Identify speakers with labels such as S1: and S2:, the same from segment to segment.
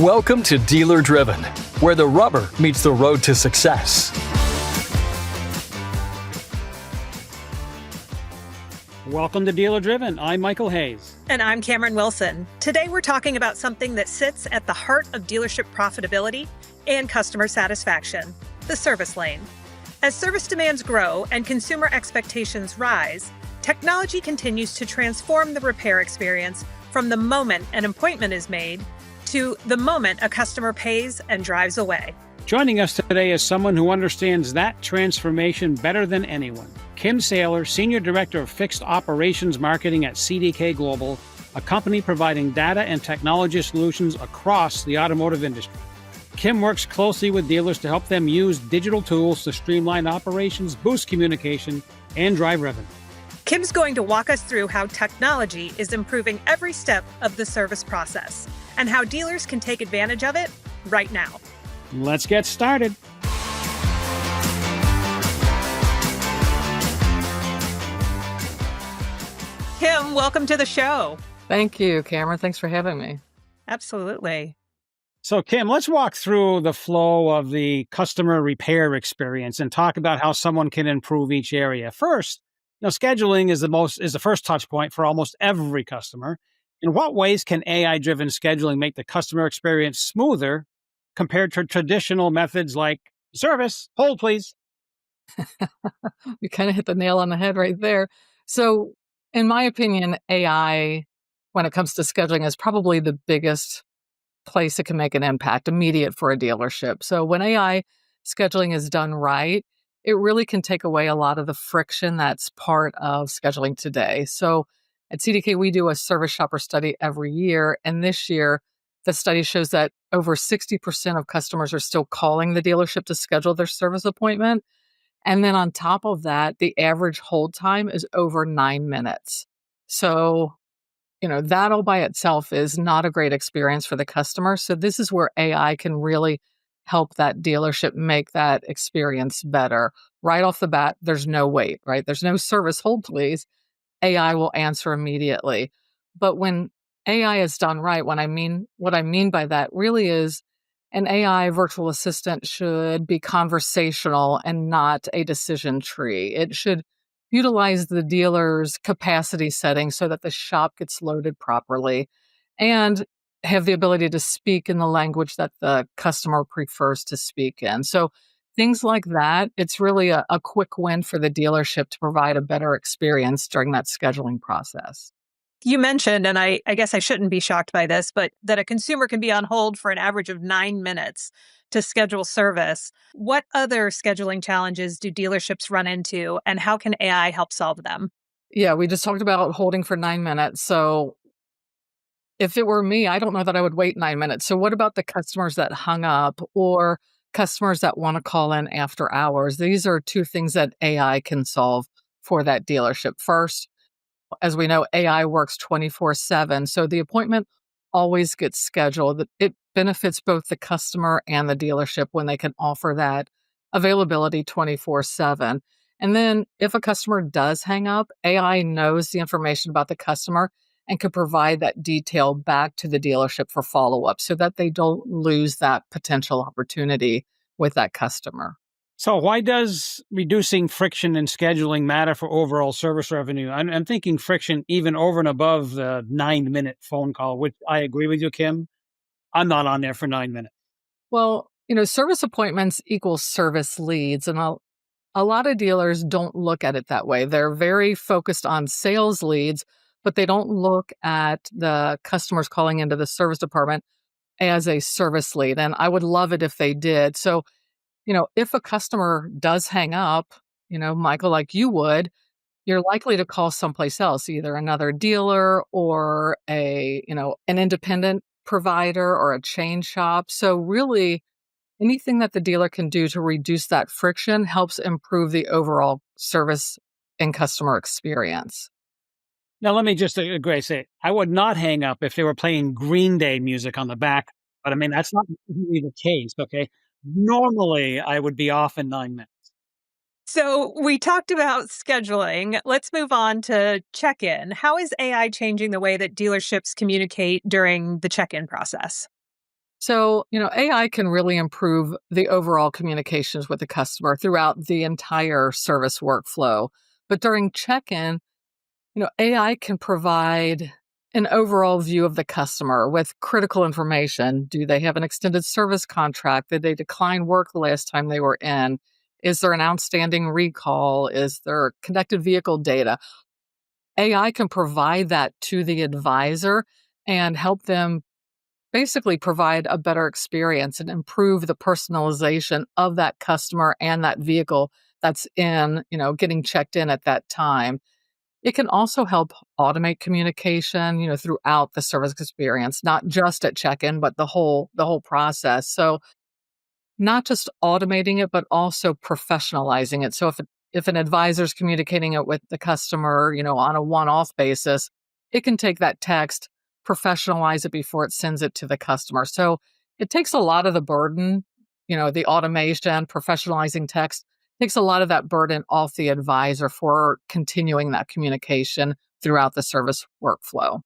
S1: Welcome to Dealer Driven, where the rubber meets the road to success.
S2: Welcome to Dealer Driven. I'm Michael Hayes.
S3: And I'm Camron Wilson. Today we're talking about something that sits at the heart of dealership profitability and customer satisfaction, the service lane. As service demands grow and consumer expectations rise, technology continues to transform the repair experience from the moment an appointment is made to the moment a customer pays and drives away.
S2: Joining us today is someone who understands that transformation better than anyone. Kim Saylor, Senior Director of Fixed Operations Marketing at CDK Global, a company providing data and technology solutions across the automotive industry. Kim works closely with dealers to help them use digital tools to streamline operations, boost communication, and drive revenue.
S3: Kim's going to walk us through how technology is improving every step of the service process and how dealers can take advantage of it right now.
S2: Let's get started.
S3: Kim, welcome to the show.
S4: Thank you, Camron. Thanks for having me.
S3: Absolutely.
S2: So, Kim, let's walk through the flow of the customer repair experience and talk about how someone can improve each area. First, scheduling is the first touch point for almost every customer. In what ways can AI-driven scheduling make the customer experience smoother compared to traditional methods like service, hold please?
S4: You kind of hit the nail on the head right there. So, in my opinion, AI, when it comes to scheduling, is probably the biggest place it can make an impact, immediate for a dealership. So when AI scheduling is done right, it really can take away a lot of the friction that's part of scheduling today. So at CDK, we do a service shopper study every year. And this year, the study shows that over 60% of customers are still calling the dealership to schedule their service appointment. And then on top of that, the average hold time is over 9 minutes. So that all by itself is not a great experience for the customer. So this is where AI can really help that dealership make that experience better. Right off the bat, there's no wait, right? There's no service hold, please. AI will answer immediately. But when AI is done right, what I mean by that really is an AI virtual assistant should be conversational and not a decision tree. It should utilize the dealer's capacity setting so that the shop gets loaded properly and have the ability to speak in the language that the customer prefers to speak in. So things like that, it's really a quick win for the dealership to provide a better experience during that scheduling process.
S3: You mentioned, and I guess I shouldn't be shocked by this, but that a consumer can be on hold for an average of 9 minutes to schedule service. What other scheduling challenges do dealerships run into, and how can AI help solve them?
S4: Yeah, we just talked about holding for 9 minutes. So if it were me, I don't know that I would wait 9 minutes. So what about the customers that hung up or customers that want to call in after hours? These are two things that AI can solve for that dealership. First, as we know, AI works 24/7. So the appointment always gets scheduled. It benefits both the customer and the dealership when they can offer that availability 24/7. And then if a customer does hang up, AI knows the information about the customer and can provide that detail back to the dealership for follow-up so that they don't lose that potential opportunity with that customer.
S2: So why does reducing friction in scheduling matter for overall service revenue? I'm thinking friction even over and above the 9-minute phone call, which I agree with you, Kim. I'm not on there for 9 minutes.
S4: Well, service appointments equals service leads. And a lot of dealers don't look at it that way. They're very focused on sales leads, but they don't look at the customers calling into the service department as a service lead. And I would love it if they did. So if a customer does hang up, Michael, like you would, you're likely to call someplace else, either another dealer or an independent provider or a chain shop. So really, anything that the dealer can do to reduce that friction helps improve the overall service and customer experience.
S2: Now, let me just agree, say, I would not hang up if they were playing Green Day music on the back. But I mean, that's not really the case, okay? Normally, I would be off in 9 minutes.
S3: So we talked about scheduling. Let's move on to check-in. How is AI changing the way that dealerships communicate during the check-in process?
S4: So, AI can really improve the overall communications with the customer throughout the entire service workflow. But during check-in, AI can provide an overall view of the customer with critical information. Do they have an extended service contract? Did they decline work the last time they were in? Is there an outstanding recall? Is there connected vehicle data? AI can provide that to the advisor and help them basically provide a better experience and improve the personalization of that customer and that vehicle that's getting checked in at that time. It can also help automate communication, throughout the service experience, not just at check-in, but the whole process. So not just automating it, but also professionalizing it. So if an advisor is communicating it with the customer, on a one-off basis, it can take that text, professionalize it before it sends it to the customer. So it takes a lot of the burden, the automation, professionalizing text takes a lot of that burden off the advisor for continuing that communication throughout the service workflow.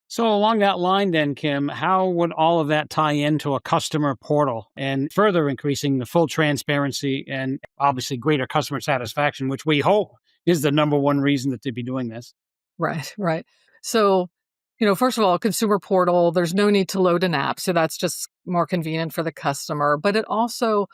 S2: So, along that line, then, Kim, how would all of that tie into a customer portal and further increasing the full transparency and obviously greater customer satisfaction, which we hope is the number one reason that they'd be doing this?
S4: Right, right. So, first of all, consumer portal, there's no need to load an app. So that's just more convenient for the customer. But it also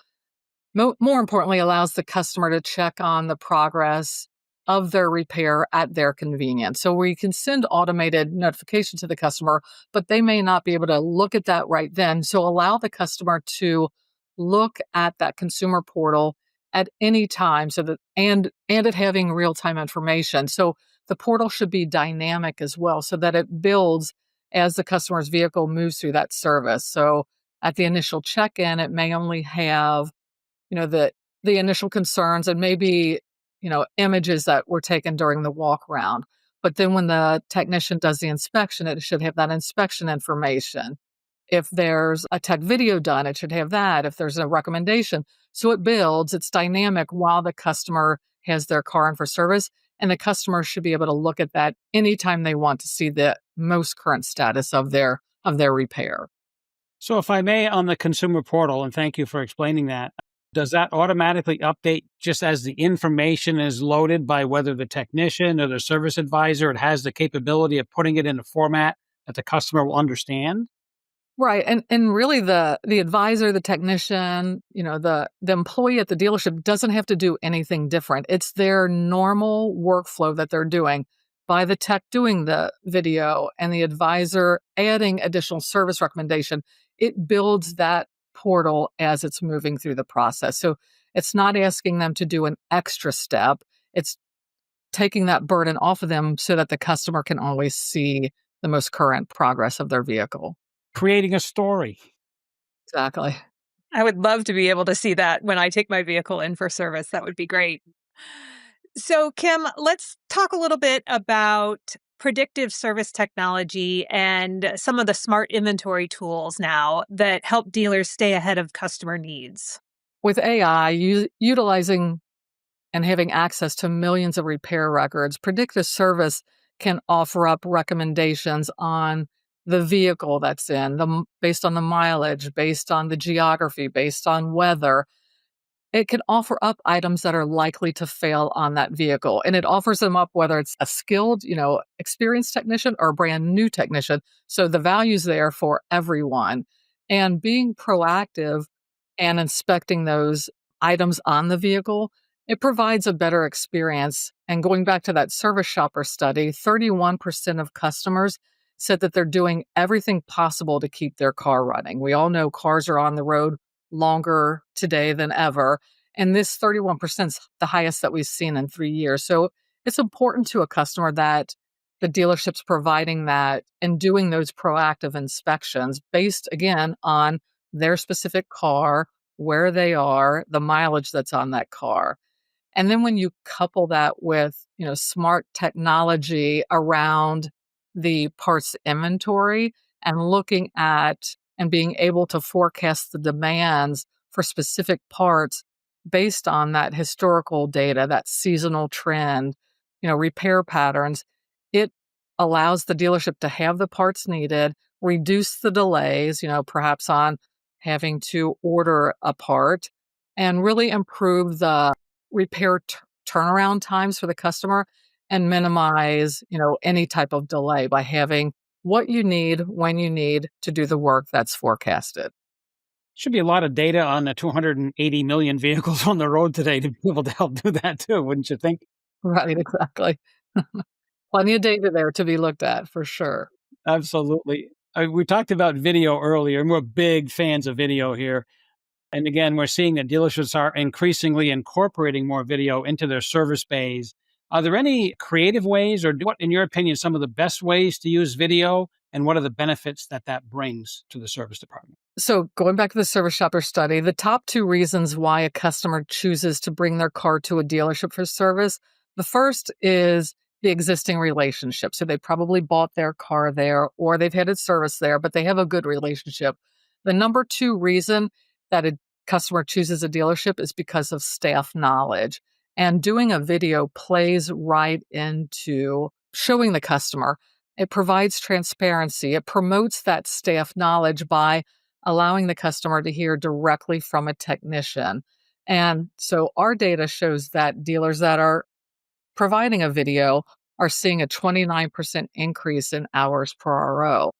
S4: more importantly, allows the customer to check on the progress of their repair at their convenience. So we can send automated notification to the customer, but they may not be able to look at that right then. So allow the customer to look at that consumer portal at any time so that and it having real-time information. So the portal should be dynamic as well so that it builds as the customer's vehicle moves through that service. So at the initial check-in, it may only have the initial concerns and maybe, images that were taken during the walk around. But then when the technician does the inspection, it should have that inspection information. If there's a tech video done, it should have that. If there's a recommendation. So it builds, it's dynamic while the customer has their car in for service. And the customer should be able to look at that anytime they want to see the most current status of their repair.
S2: So, if I may, on the consumer portal, and thank you for explaining that, does that automatically update just as the information is loaded by whether the technician or the service advisor, it has the capability of putting it in a format that the customer will understand?
S4: Right. And really the advisor, the technician, the employee at the dealership doesn't have to do anything different. It's their normal workflow that they're doing by the tech doing the video and the advisor adding additional service recommendation. It builds that portal as it's moving through the process. So it's not asking them to do an extra step. It's taking that burden off of them so that the customer can always see the most current progress of their vehicle.
S2: Creating a story.
S4: Exactly.
S3: I would love to be able to see that when I take my vehicle in for service. That would be great. So, Kim, let's talk a little bit about predictive service technology and some of the smart inventory tools now that help dealers stay ahead of customer needs.
S4: With AI, utilizing and having access to millions of repair records, predictive service can offer up recommendations on the vehicle that's based on the mileage, based on the geography, based on weather. It can offer up items that are likely to fail on that vehicle. And it offers them up whether it's a skilled, experienced technician or a brand new technician. So the value's there for everyone. And being proactive and inspecting those items on the vehicle, it provides a better experience. And going back to that service shopper study, 31% of customers said that they're doing everything possible to keep their car running. We all know cars are on the road longer today than ever. And this 31% is the highest that we've seen in 3 years. So it's important to a customer that the dealership's providing that and doing those proactive inspections based, again, on their specific car, where they are, the mileage that's on that car. And then when you couple that with, smart technology around the parts inventory and looking at and being able to forecast the demands for specific parts based on that historical data, that seasonal trend, repair patterns, it allows the dealership to have the parts needed reduce the delays, perhaps on having to order a part, and really improve the repair turnaround times for the customer and minimize, any type of delay by having what you need when you need to do the work that's forecasted.
S2: Should be a lot of data on the 280 million vehicles on the road today to be able to help do that too, wouldn't you think?
S4: Right, exactly. Plenty of data there to be looked at for sure.
S2: Absolutely. We talked about video earlier, and we're big fans of video here. And again, we're seeing that dealerships are increasingly incorporating more video into their service bays. Are there any creative ways, or what, in your opinion, some of the best ways to use video? And what are the benefits that that brings to the service department?
S4: So, going back to the service shopper study, the top two reasons why a customer chooses to bring their car to a dealership for service, the first is the existing relationship. So, they probably bought their car there or they've had it serviced there, but they have a good relationship. The number two reason that a customer chooses a dealership is because of staff knowledge. And doing a video plays right into showing the customer. It provides transparency. It promotes that staff knowledge by allowing the customer to hear directly from a technician. And so our data shows that dealers that are providing a video are seeing a 29% increase in hours per RO.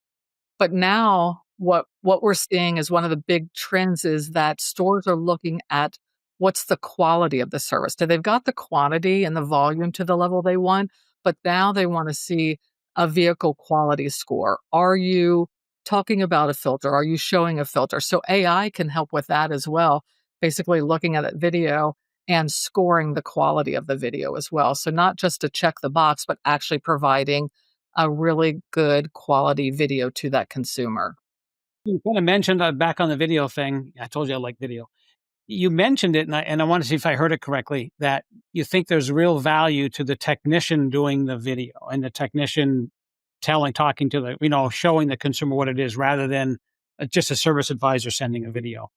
S4: But now what we're seeing is one of the big trends is that stores are looking at what's the quality of the service. So they've got the quantity and the volume to the level they want, but now they want to see a vehicle quality score. Are you talking about a filter? Are you showing a filter? So AI can help with that as well, basically looking at that video and scoring the quality of the video as well. So not just to check the box, but actually providing a really good quality video to that consumer.
S2: You kind of mentioned back on the video thing. I told you I like video. You mentioned it, and I want to see if I heard it correctly, that you think there's real value to the technician doing the video and the technician talking to showing the consumer what it is rather than just a service advisor sending a video.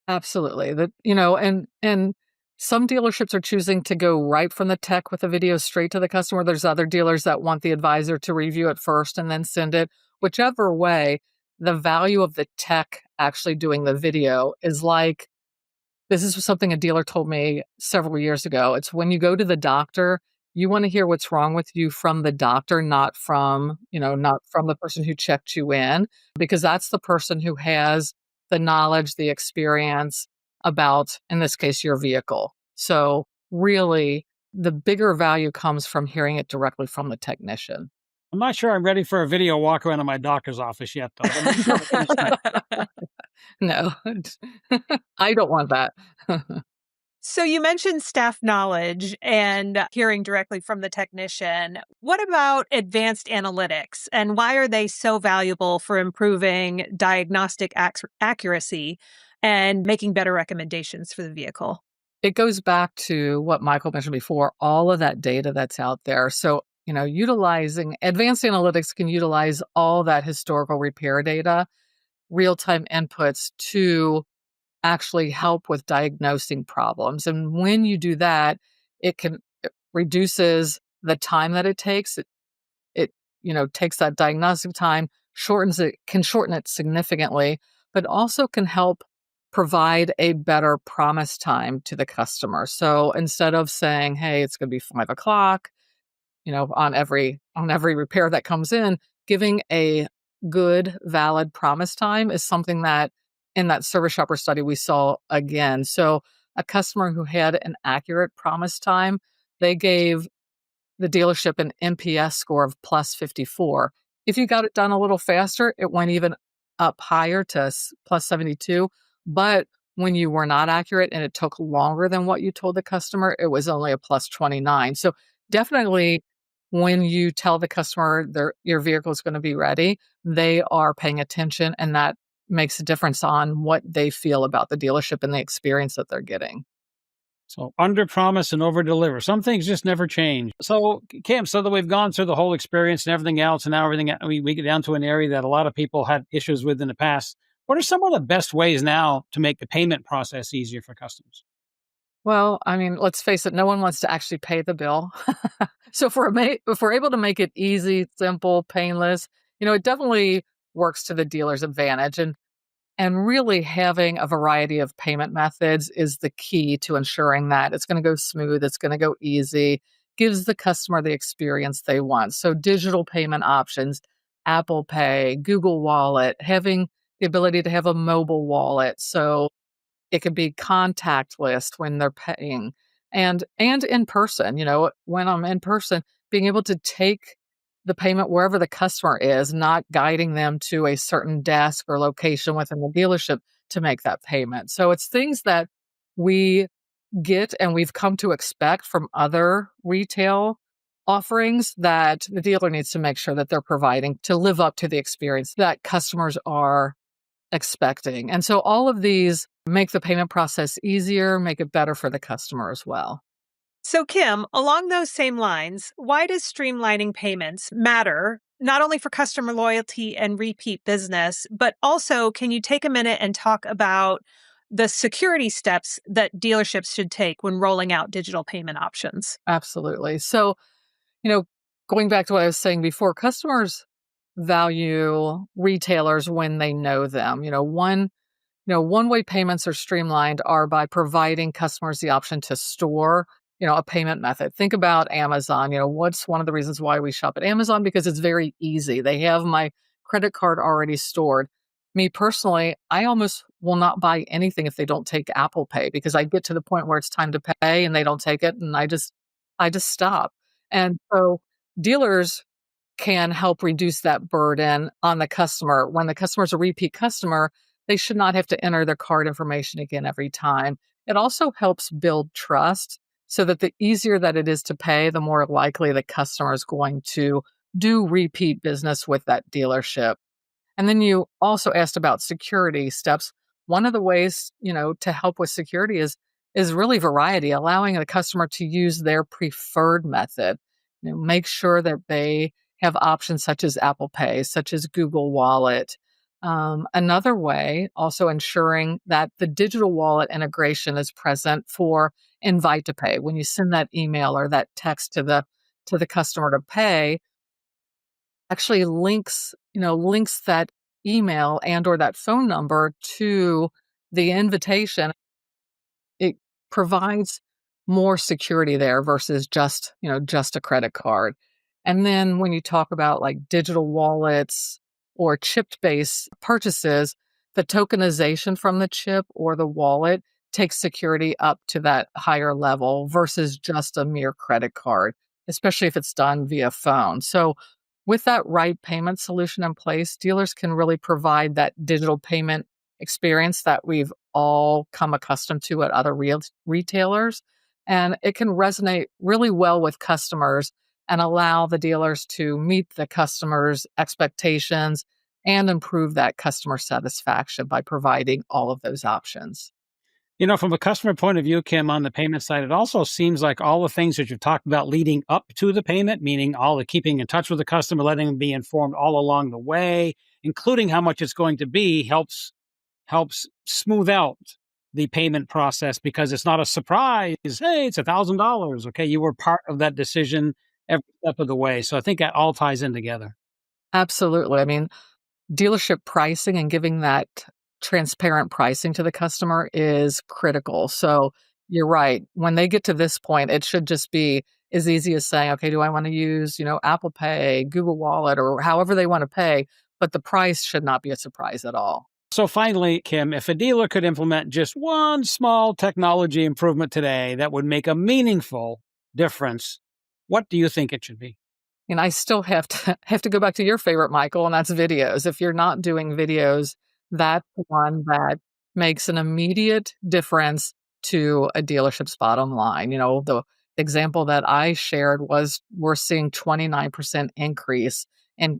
S4: Absolutely. And some dealerships are choosing to go right from the tech with the video straight to the customer. There's other dealers that want the advisor to review it first and then send it. Whichever way, the value of the tech actually doing the video is like, this is something a dealer told me several years ago. It's when you go to the doctor, you want to hear what's wrong with you from the doctor, not from the person who checked you in, because that's the person who has the knowledge, the experience about, in this case, your vehicle. So really, the bigger value comes from hearing it directly from the technician.
S2: I'm not sure I'm ready for a video walk around in my doctor's office yet, though.
S4: No, I don't want that.
S3: So you mentioned staff knowledge and hearing directly from the technician. What about advanced analytics, and why are they so valuable for improving diagnostic accuracy and making better recommendations for the vehicle?
S4: It goes back to what Michael mentioned before, all of that data that's out there. So, utilizing advanced analytics can utilize all that historical repair data, real-time inputs to actually help with diagnosing problems. And when you do that, it reduces the time that it takes. It takes that diagnostic time, can shorten it significantly, but also can help provide a better promise time to the customer. So instead of saying, hey, it's going to be 5 o'clock, on every repair that comes in, giving a good, valid promise time is something that in that service shopper study we saw again. So a customer who had an accurate promise time, they gave the dealership an NPS score of plus 54. If you got it done a little faster, it went even up higher to plus 72. But when you were not accurate and it took longer than what you told the customer, it was only a plus 29. So definitely when you tell the customer your vehicle is going to be ready, they are paying attention, and that makes a difference on what they feel about the dealership and the experience that they're getting.
S2: So under promise and over deliver. Some things just never change. So Cam, so that we've gone through the whole experience and everything else, and now we get down to an area that a lot of people had issues with in the past. What are some of the best ways now to make the payment process easier for customers?
S4: Well, I mean, let's face it, no one wants to actually pay the bill. So if we're able to make it easy, simple, painless, it definitely works to the dealer's advantage. And really having a variety of payment methods is the key to ensuring that it's going to go smooth, it's going to go easy, gives the customer the experience they want. So digital payment options, Apple Pay, Google Wallet, having the ability to have a mobile wallet. So it could be contactless when they're paying and in person, when I'm in person, being able to take the payment wherever the customer is, not guiding them to a certain desk or location within the dealership to make that payment. So it's things that we get and we've come to expect from other retail offerings that the dealer needs to make sure that they're providing to live up to the experience that customers are expecting. And so all of these make the payment process easier, make it better for the customer as well.
S3: So, Kim, along those same lines, why does streamlining payments matter, not only for customer loyalty and repeat business, but also can you take a minute and talk about the security steps that dealerships should take when rolling out digital payment options?
S4: Absolutely. So, you know, going back to what I was saying before, customers value retailers when they know them. One-way payments are streamlined are by providing customers the option to store, a payment method. Think about Amazon. What's one of the reasons why we shop at Amazon? Because it's very easy. They have my credit card already stored. Me personally, I almost will not buy anything if they don't take Apple Pay because I get to the point where it's time to pay and they don't take it and I just stop. And so dealers can help reduce that burden on the customer. When the customer is a repeat customer, they should not have to enter their card information again every time. It also helps build trust so that the easier that it is to pay, the more likely the customer is going to do repeat business with that dealership. And then you also asked about security steps. One of the ways, to help with security is really variety, allowing the customer to use their preferred method. Make sure that they have options such as Apple Pay, such as Google Wallet. Another way, also ensuring that the digital wallet integration is present for Invite to Pay. When you send that email or that text to the customer to pay, actually links that email and or that phone number to the invitation. It provides more security there versus just a credit card. And then when you talk about like digital wallets or chip-based purchases, the tokenization from the chip or the wallet takes security up to that higher level versus just a mere credit card, especially if it's done via phone. So with that right payment solution in place, dealers can really provide that digital payment experience that we've all come accustomed to at other retailers. And it can resonate really well with customers and allow the dealers to meet the customers' expectations and improve that customer satisfaction by providing all of those options.
S2: From a customer point of view, Kim, on the payment side, it also seems like all the things that you've talked about leading up to the payment, meaning all the keeping in touch with the customer, letting them be informed all along the way, including how much it's going to be, helps smooth out the payment process because it's not a surprise. Hey, it's $1,000. Okay, you were part of that decision every step of the way. So I think that all ties in together.
S4: Absolutely. I mean, dealership pricing and giving that transparent pricing to the customer is critical. So you're right. When they get to this point, it should just be as easy as saying, okay, do I want to use, Apple Pay, Google Wallet, or however they want to pay, but the price should not be a surprise at all.
S2: So finally, Kim, if a dealer could implement just one small technology improvement today that would make a meaningful difference, what do you think it should be?
S4: And I still have to go back to your favorite, Michael, and that's videos. If you're not doing videos, that's one that makes an immediate difference to a dealership's bottom line. The example that I shared was we're seeing 29% increase in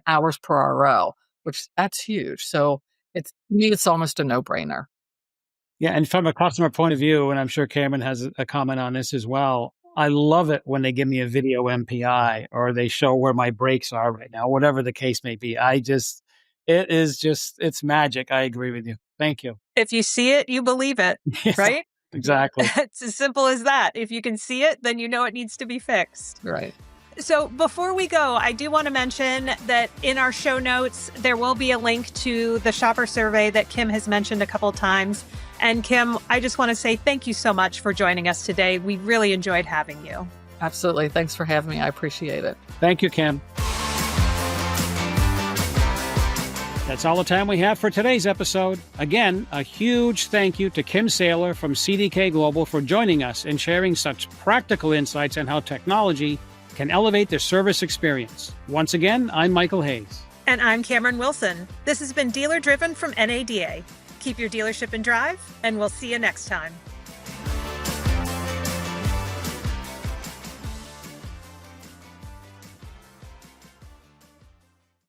S4: hours per RO, which that's huge. So to me, it's almost a no-brainer.
S2: Yeah, and from a customer point of view, and I'm sure Cameron has a comment on this as well, I love it when they give me a video MPI or they show where my brakes are right now, whatever the case may be. It's magic. I agree with you. Thank you.
S3: If you see it, you believe it,
S2: Yeah,
S3: right?
S2: exactly.
S3: It's as simple as that. If you can see it, then you know it needs to be fixed.
S4: Right.
S3: So before we go, I do want to mention that in our show notes, there will be a link to the shopper survey that Kim has mentioned a couple times. And Kim, I just want to say thank you so much for joining us today. We really enjoyed having you.
S4: Absolutely. Thanks for having me. I appreciate it.
S2: Thank you, Kim. That's all the time we have for today's episode. Again, a huge thank you to Kim Saylor from CDK Global for joining us and sharing such practical insights on how technology can elevate the service experience. Once again, I'm Michael Hayes.
S3: And I'm Camron Wilson. This has been Dealer Driven from NADA. Keep your dealership in drive, and we'll see you next time.